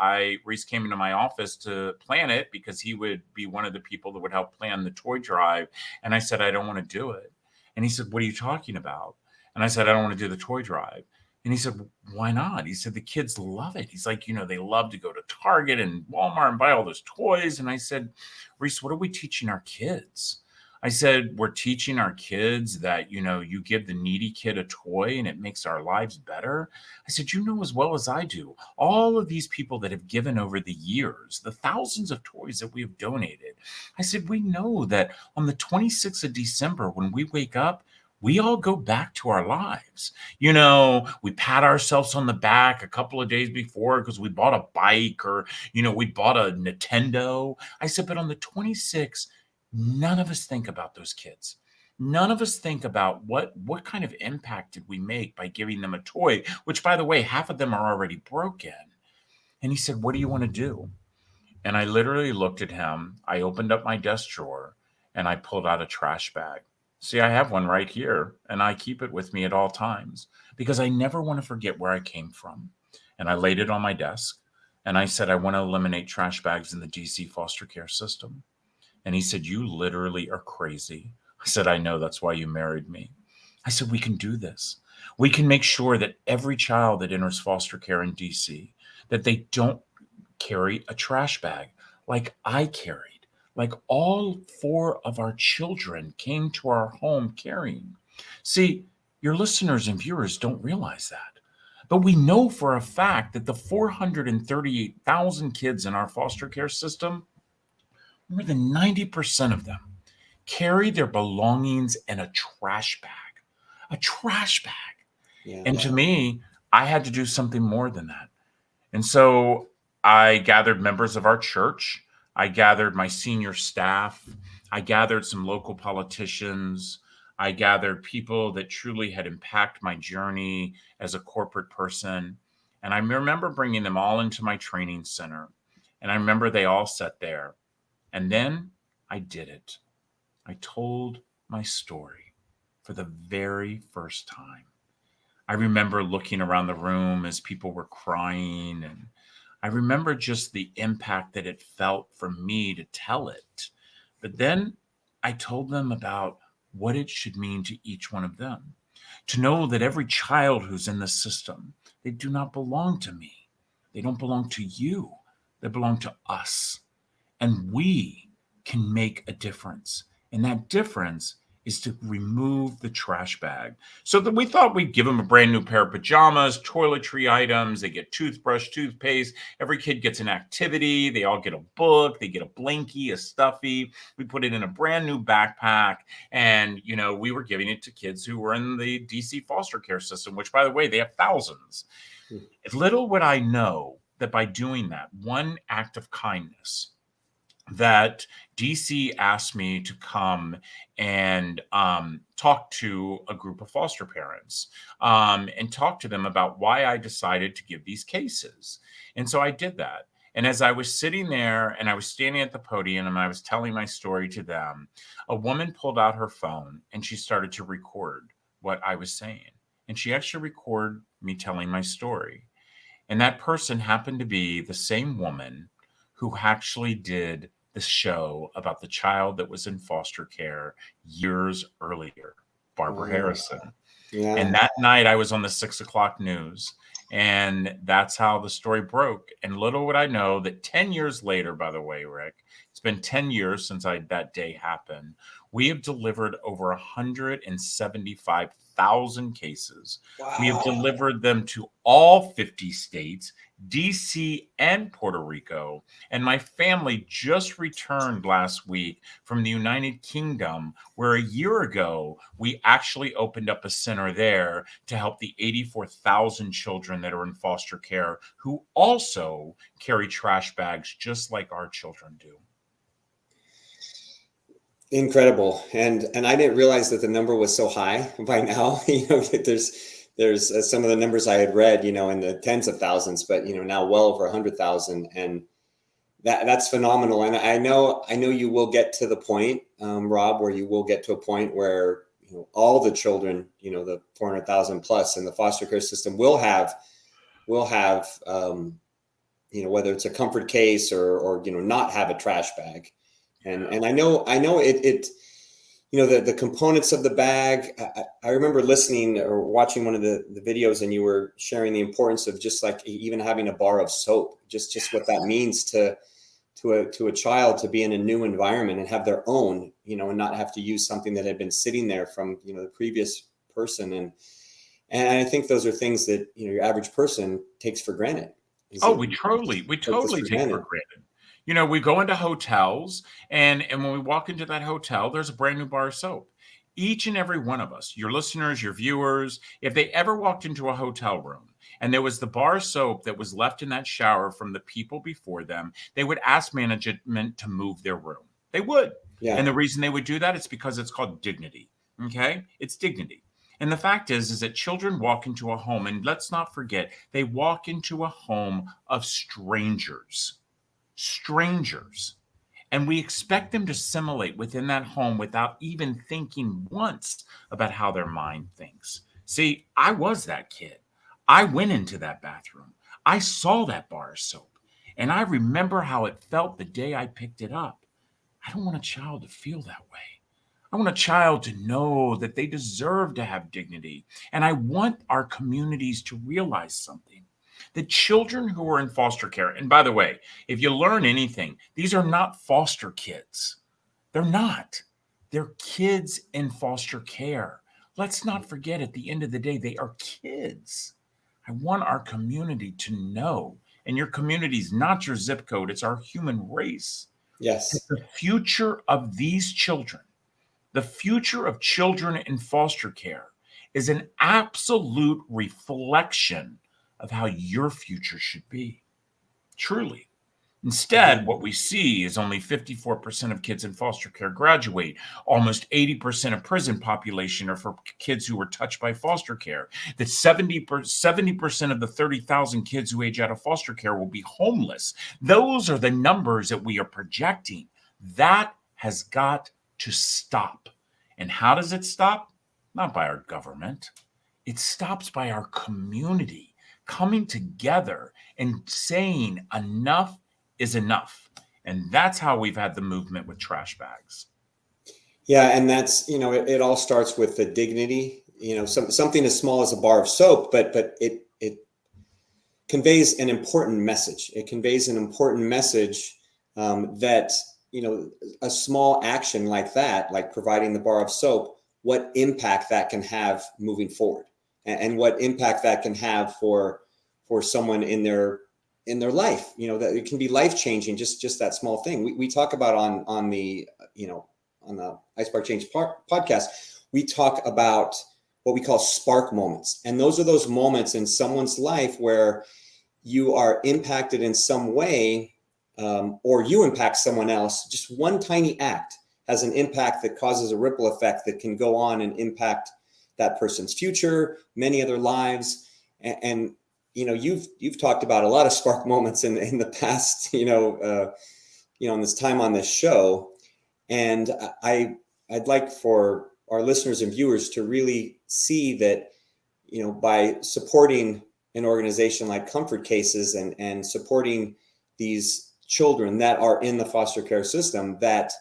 Reece came into my office to plan it because he would be one of the people that would help plan the toy drive. And I said, I don't want to do it. And he said, what are you talking about? And I said, I don't want to do the toy drive. And he said, why not? He said, the kids love it. He's like, they love to go to Target and Walmart and buy all those toys. And I said, Reece, what are we teaching our kids? I said, we're teaching our kids that, you give the needy kid a toy and it makes our lives better. I said, as well as I do, all of these people that have given over the years, the thousands of toys that we have donated. I said, we know that on the 26th of December, when we wake up, we all go back to our lives. You know, we pat ourselves on the back a couple of days before because we bought a bike or, we bought a Nintendo. I said, but on the 26th, none of us think about those kids. None of us think about what kind of impact did we make by giving them a toy, which, by the way, half of them are already broken. And he said, what do you want to do? And I literally looked at him. I opened up my desk drawer and I pulled out a trash bag. See, I have one right here and I keep it with me at all times because I never want to forget where I came from. And I laid it on my desk and I said, I want to eliminate trash bags in the DC foster care system. And he said, you literally are crazy. I said, I know, that's why you married me. I said, we can do this. We can make sure that every child that enters foster care in DC, that they don't carry a trash bag like I carried, like all 4 of our children came to our home carrying. See, your listeners and viewers don't realize that. But we know for a fact that the 438,000 kids in our foster care system, more than 90% of them carry their belongings in a trash bag. A trash bag. Yeah. And to me, I had to do something more than that. And so I gathered members of our church. I gathered my senior staff. I gathered some local politicians. I gathered people that truly had impacted my journey as a corporate person. And I remember bringing them all into my training center. And I remember they all sat there. And then I did it. I told my story for the very first time. I remember looking around the room as people were crying, and I remember just the impact that it felt for me to tell it. But then I told them about what it should mean to each one of them, to know that every child who's in the system, they do not belong to me. They don't belong to you. They belong to us. And we can make a difference. And that difference is to remove the trash bag. So that we thought we'd give them a brand new pair of pajamas, toiletry items, they get toothbrush, toothpaste, every kid gets an activity, they all get a book, they get a blankie, a stuffy, we put it in a brand new backpack, and we were giving it to kids who were in the DC foster care system, which, by the way, they have thousands. Little would I know that by doing that one act of kindness, that DC asked me to come and talk to a group of foster parents and talk to them about why I decided to give these cases. And so I did that. And as I was sitting there and I was standing at the podium and I was telling my story to them, a woman pulled out her phone and she started to record what I was saying. And she actually recorded me telling my story. And that person happened to be the same woman who actually did the show about the child that was in foster care years earlier, Barbara Harrison. Yeah. And that night I was on the 6:00 news, and that's how the story broke. And little would I know that 10 years later, by the way, Rick, it's been 10 years since that day happened. We have delivered over 175,000 cases. Wow. We have delivered them to all 50 states, DC and Puerto Rico. And my family just returned last week from the United Kingdom, where a year ago, we actually opened up a center there to help the 84,000 children that are in foster care who also carry trash bags just like our children do. Incredible. And I didn't realize that the number was so high by now. There's some of the numbers I had read, in the tens of thousands, but now well over 100,000, and that's phenomenal. And I know you will get to the point, Rob, where you will get to a point where all the children, the 400,000 plus in the foster care system will have whether it's a comfort case or not have a trash bag. And I know it the components of the bag. I remember listening or watching one of the videos, and you were sharing the importance of just like even having a bar of soap, just what that means to a child to be in a new environment and have their own, and not have to use something that had been sitting there from, the previous person. And I think those are things that, your average person takes for granted. We totally take for granted. We go into hotels and when we walk into that hotel, there's a brand new bar of soap. Each and every one of us, your listeners, your viewers, if they ever walked into a hotel room and there was the bar soap that was left in that shower from the people before them, they would ask management to move their room. They would. Yeah. And the reason they would do that is because it's called dignity. Okay? It's dignity. And the fact is that children walk into a home, and let's not forget, they walk into a home of strangers. Strangers. And we expect them to assimilate within that home without even thinking once about how their mind thinks. See, I was that kid. I went into that bathroom. I saw that bar of soap. And I remember how it felt the day I picked it up. I don't want a child to feel that way. I want a child to know that they deserve to have dignity. And I want our communities to realize something. The children who are in foster care, and by the way, if you learn anything, these are not foster kids. They're not. They're kids in foster care. Let's not forget, at the end of the day, they are kids. I want our community to know, and your community is not your zip code, it's our human race. Yes. The future of these children, the future of children in foster care, is an absolute reflection of how your future should be. Truly. Instead, what we see is only 54% of kids in foster care graduate. Almost 80% of prison population are for kids who were touched by foster care. That 70% of the 30,000 kids who age out of foster care will be homeless. Those are the numbers that we are projecting. That has got to stop. And how does it stop? Not by our government. It stops by our community coming together and saying enough is enough. And that's how we've had the movement with trash bags. Yeah. And that's, it all starts with the dignity, something as small as a bar of soap, but it conveys an important message. It conveys an important message that, a small action like that, like providing the bar of soap, what impact that can have moving forward, and what impact that can have for someone in their life, that it can be life changing. Just that small thing. We talk about on the iSpark Change podcast, we talk about what we call spark moments. And those are those moments in someone's life where you are impacted in some way, or you impact someone else. Just one tiny act has an impact that causes a ripple effect that can go on and impact that person's future, many other lives. And you've talked about a lot of spark moments in the past, in this time on this show. And I'd like for our listeners and viewers to really see that, by supporting an organization like Comfort Cases and supporting these children that are in the foster care system, that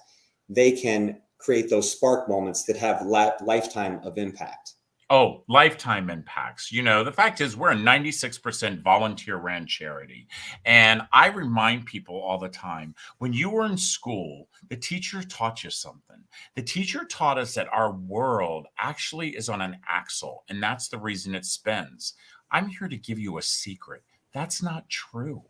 they can create those spark moments that have lifetime of impact. Oh, lifetime impacts. The fact is we're a 96% volunteer ran charity. And I remind people all the time, when you were in school, the teacher taught you something. The teacher taught us that our world actually is on an axle, and that's the reason it spins. I'm here to give you a secret. That's not true.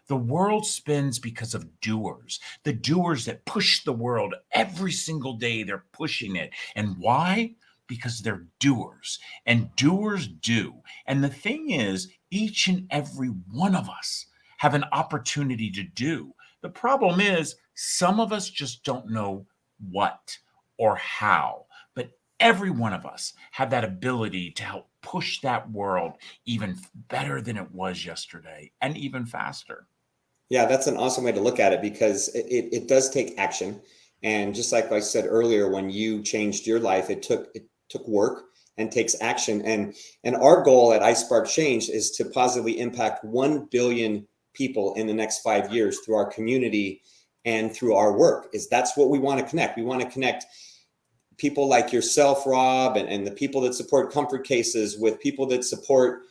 The world spins because of doers, the doers that push the world every single day. They're pushing it. And why? Because they're doers, and doers do. And the thing is, each and every one of us have an opportunity to do. The problem is some of us just don't know what or how, but every one of us have that ability to help push that world even better than it was yesterday, and even faster. Yeah, that's an awesome way to look at it, because it does take action. And just like I said earlier, when you changed your life, it took work and takes action. And our goal at iSpark Change is to positively impact 1 billion people in the next 5 years through our community and through our work. That's what we want to connect. We want to connect people like yourself, Rob, and the people that support Comfort Cases with people that support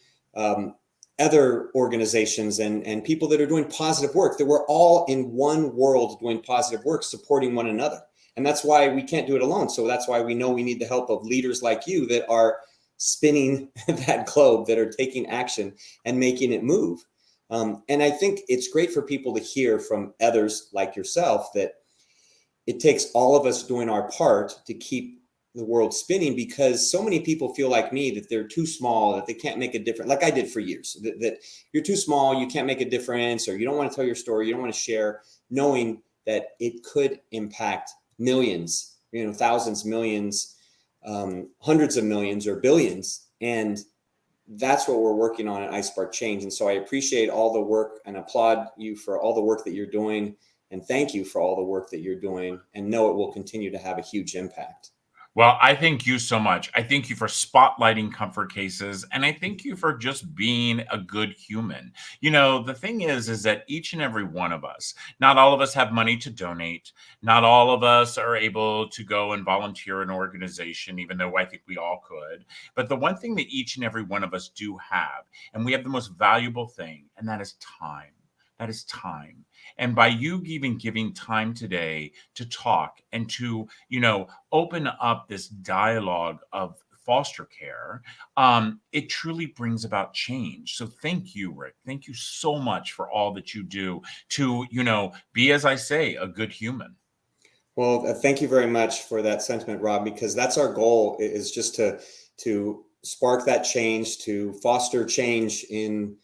other organizations and people that are doing positive work, that we're all in one world doing positive work, supporting one another. And that's why we can't do it alone. So that's why we know we need the help of leaders like you that are spinning that globe, that are taking action and making it move. And I think it's great for people to hear from others like yourself that it takes all of us doing our part to keep the world spinning, because so many people feel like me, that they're too small, that they can't make a difference, like I did for years, that you're too small, you can't make a difference, or you don't want to tell your story, you don't want to share, knowing that it could impact millions, thousands, millions, hundreds of millions, or billions. And that's what we're working on at iSpark Change. And so I appreciate all the work and applaud you for all the work that you're doing. And thank you for all the work that you're doing, and know it will continue to have a huge impact. Well, I thank you so much. I thank you for spotlighting comfort cases, and I thank you for just being a good human. The thing is that each and every one of us, not all of us have money to donate. Not all of us are able to go and volunteer an organization, even though I think we all could. But the one thing that each and every one of us do have, and we have the most valuable thing, and that is time. That is time. And by you even giving time today to talk and to, open up this dialogue of foster care, it truly brings about change. So thank you, Rick. Thank you so much for all that you do to, be, as I say, a good human. Well, thank you very much for that sentiment, Rob, because that's our goal, is just to spark that change, to foster change in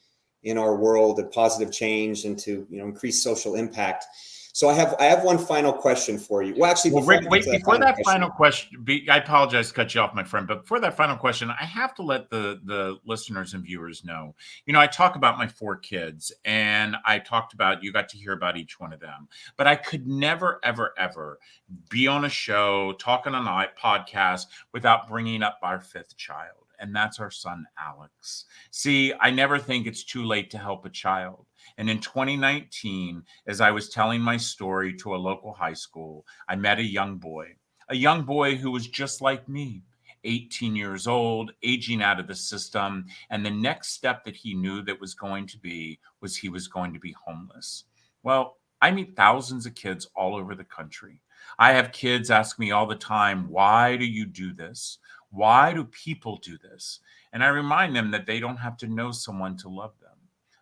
our world, a positive change, and to increase social impact. So I have one final question for you. Well, actually, Rick, wait, before that final question, I apologize to cut you off, my friend, but before that final question, I have to let the listeners and viewers know, I talk about my 4 kids, and I talked about, you got to hear about each one of them, but I could never, ever, ever be on a show, talk on a podcast without bringing up our 5th child. And that's our son, Alex. See, I never think it's too late to help a child. And in 2019, as I was telling my story to a local high school, I met a young boy who was just like me, 18 years old, aging out of the system. And the next step that he knew that was going to be was he was going to be homeless. Well, I meet thousands of kids all over the country. I have kids ask me all the time, why do you do this? Why do people do this? And I remind them that they don't have to know someone to love them.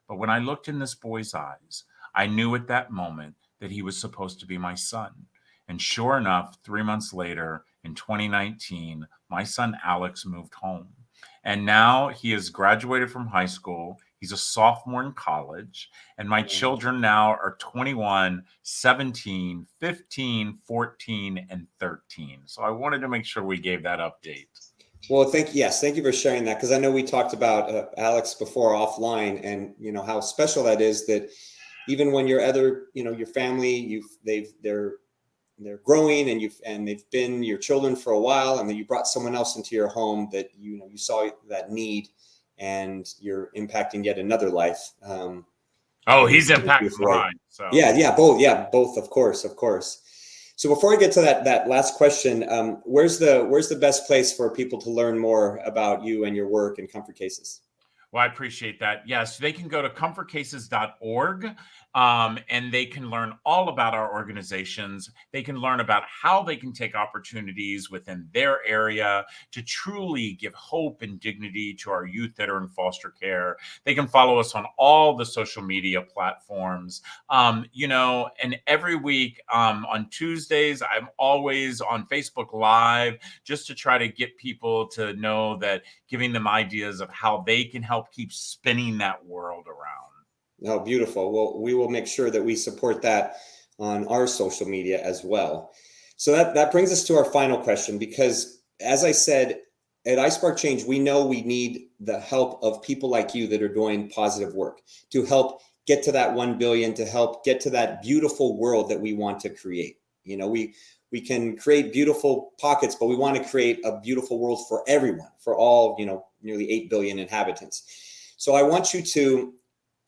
But when I looked in this boy's eyes, I knew at that moment that he was supposed to be my son. And sure enough, 3 months later, in 2019, my son Alex moved home. And now he has graduated from high school. He's a sophomore in college. And my children now are 21, 17, 15, 14, and 13. So I wanted to make sure we gave that update. Well, thank you for sharing that, because I know we talked about Alex before offline, and how special that is, that even when your family, they're growing, and they've been your children for a while, and then you brought someone else into your home that you saw that need, and you're impacting yet another life. He's impacting mine. So both, of course. So before I get to that last question, where's the best place for people to learn more about you and your work and comfort cases? Well, I appreciate that. Yes, they can go to comfortcases.org, and they can learn all about our organizations. They can learn about how they can take opportunities within their area to truly give hope and dignity to our youth that are in foster care. They can follow us on all the social media platforms. And every week on Tuesdays, I'm always on Facebook Live, just to try to get people to know that, giving them ideas of how they can help keep spinning that world around. Oh, beautiful. Well, we will make sure that we support that on our social media as well. So that brings us to our final question, because as I said, at iSpark Change, we know we need the help of people like you that are doing positive work to help get to that 1 billion, to help get to that beautiful world that we want to create. We can create beautiful pockets, but we want to create a beautiful world for everyone, for all, nearly 8 billion inhabitants. So I want you to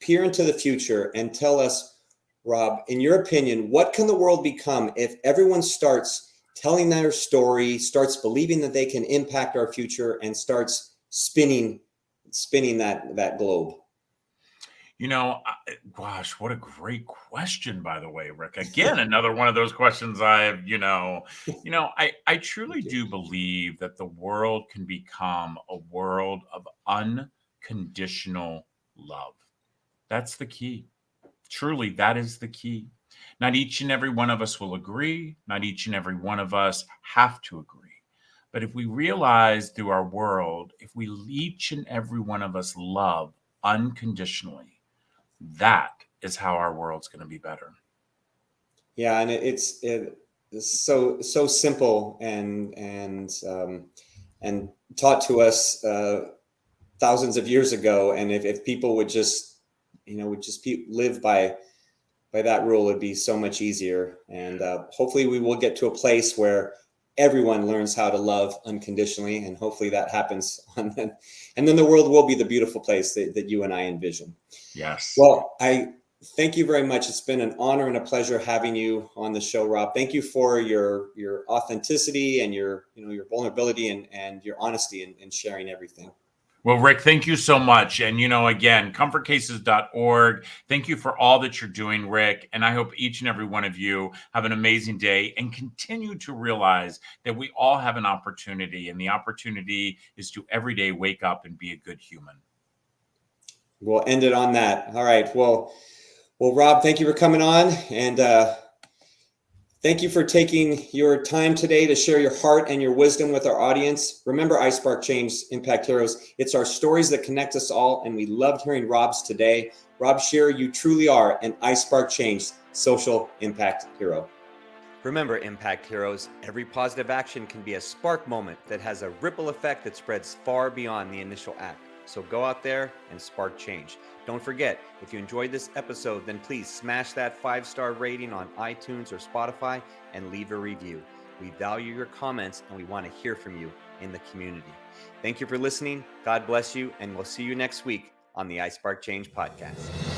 peer into the future and tell us, Rob, in your opinion, what can the world become if everyone starts telling their story, starts believing that they can impact our future, and starts spinning that globe? Gosh, what a great question, by the way, Rick. Again, another one of those questions I truly do believe that the world can become a world of unconditional love. That's the key. Truly, that is the key. Not each and every one of us will agree. Not each and every one of us have to agree. But if we realize through our world, if we each and every one of us love unconditionally, that is how our world's going to be better. Yeah, and it's so simple and taught to us thousands of years ago. And if people would just live by that rule, it'd be so much easier. And hopefully we will get to a place where everyone learns how to love unconditionally, and hopefully that happens and then the world will be the beautiful place that you and I envision. Yes. Well, I thank you very much. It's been an honor and a pleasure having you on the show, Rob. Thank you for your authenticity and your vulnerability and your honesty in sharing everything. Well, Rick, thank you so much. And, again, comfortcases.org. Thank you for all that you're doing, Rick. And I hope each and every one of you have an amazing day and continue to realize that we all have an opportunity, and the opportunity is to every day wake up and be a good human. We'll end it on that. All right. Well, Rob, thank you for coming on, and thank you for taking your time today to share your heart and your wisdom with our audience. Remember, iSpark Change Impact Heroes. It's our stories that connect us all, and we loved hearing Rob's today. Rob Scheer, you truly are an iSpark Change social impact hero. Remember, Impact Heroes, every positive action can be a spark moment that has a ripple effect that spreads far beyond the initial act. So go out there and spark change. Don't forget, if you enjoyed this episode, then please smash that 5-star rating on iTunes or Spotify and leave a review. We value your comments and we want to hear from you in the community. Thank you for listening. God bless you, and we'll see you next week on the iSpark Change podcast.